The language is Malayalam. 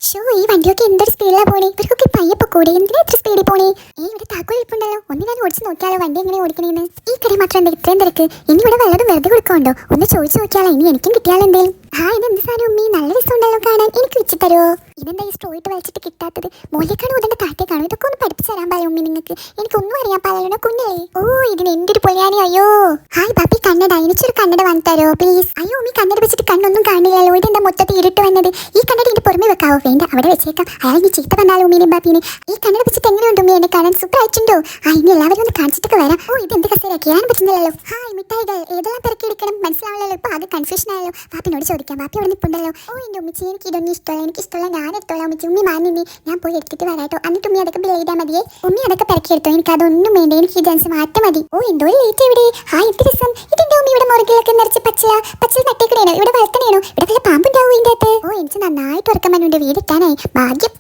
ഷോ ഈ വണ്ടിയൊക്കെ എന്തൊരു സ്പീഡിലാ പോണേ. ഇവർക്കൊക്കെ പയ്യപ്പോ കൂടെ എന്തിനാ ഇത്ര സ്പീഡിൽ പോണേ? ഇവിടെ താക്കോൽ ഇരിപ്പുണ്ടല്ലോ, ഒന്ന് ഞാൻ ഓടിച്ച് നോക്കിയാലോ വണ്ടി എങ്ങനെ ഓടിക്കണേന്ന്. ഈ കട മാത്രം എന്താ ഇത്രയും തിരക്ക്? ഇനി ഇവിടെ വല്ലതും വെറുതെ കൊടുക്കുന്നുണ്ടോ? ഒന്ന് ചോദിച്ചു നോക്കിയാലോ, ഇനി എനിക്കും കിട്ടിയാലോ എന്തേലും. ഇത് എന്ത് സാധനം ഉമ്മി, നല്ല രസമുണ്ടല്ലോ കാണാൻ, എനിക്ക് വെച്ച് തരുമോ? ഇതെന്താ ഈ സ്ട്രോയിട്ട് വലിച്ചിട്ട് കിട്ടാത്തത്? മോളിലേക്കാണ് ഉടനെ താറ്റേക്കാണോ? ഇതൊക്കെ ഒന്ന് പഠിപ്പിച്ചു തരാൻ പറയാം ഉമ്മി നിങ്ങൾക്ക്. എനിക്കൊന്നും അറിയാൻ പാടില്ല കുഞ്ഞല്ലേ. ഇതിന് എന്തൊരു പൊളിയാനി. അയ്യോ ഹായ് ബാപ്പി, കണ്ണട, എനിക്കൊരു കണ്ണട വാങ്ങി തരോ പ്ലീസ്? അയ്യോ ഉമ്മി, കണ്ണട വെച്ചിട്ട് കണ്ണൊന്നും കാണില്ലല്ലോ. ഇതെന്താ മൊത്തത്തിൽ ഇരുട്ട് വന്നത്? ഈ കണ്ണട ഇതിന്റെ പുറമെ വെക്കാവോ? വേണ്ട, അവിടെ വെച്ചേക്കാം. അയാൾ നീ ചീത്ത വന്നാലോ ഉമ്മീനെ ബാപ്പിനെ. ഈ കണ്ണട വെച്ചിട്ട് എങ്ങനെയുണ്ട് ഉമ്മി എന്നെ കാണാൻ? സൂപ്പർ ആയിട്ടുണ്ടോ? ഇനി എല്ലാവരും ഒന്ന് കാണിച്ചിട്ടൊക്കെ വരാം. ഇതെന്ത് കസേര, കേറാൻ പറ്റുന്നില്ലല്ലോ. ഹായ് മിഠായികൾ, ഏതെല്ലാം തിരക്കെടുക്കണം മനസ്സിലാവില്ലല്ലോ. ഇപ്പൊ ആകെ കൺഫ്യൂഷൻ ആയല്ലോ. ബാപ്പിനോട് ചോദിക്കാം, ബാപ്പി അവിടെ നിൽപ്പുണ്ടല്ലോ. എന്റെ ഉമ്മിച്ചി, എനിക്ക് ഇതൊന്നും ഇഷ്ടമല്ല, എനിക്ക് ഇഷ്ടമല്ല, ഞാൻ എടുത്തോളാം ഉമ്മിച്ചി. ഉമ്മി മാന്നി, ഞാൻ പോയി എടുത്തിട്ട് വരാട്ടോ. എന്നിട്ട് ഉമ്മി അതൊക്കെ ബിൽ ചെയ്താൽ മതിയേ. ഉമ്മി അതൊക്കെ പെരക്കിയെടുത്തോ, എനിക്ക് അതൊന്നും വേണ്ട, എനിക്ക് ഈ ജൻസ് മാറ്റം മതി. എന്തോ ലേറ്റ് എവിടെ? ഇത് രസം. ഇതെന്റെ ഉമ്മി ഇവിടെ മുറുകിലൊക്കെ നിറച്ച് പച്ചില നട്ടേക്കണേനോ? ഇവിടെ വളർത്തണേനോ? ഇവിടെ വല്ല പാമ്പുണ്ടാവും ഇതിന്റെ അകത്ത്? എനിക്ക് നന്നായിട്ട് ഉറക്കം വന്നുണ്ട്. വീടിട്ടാനായി ഭാഗ്യം.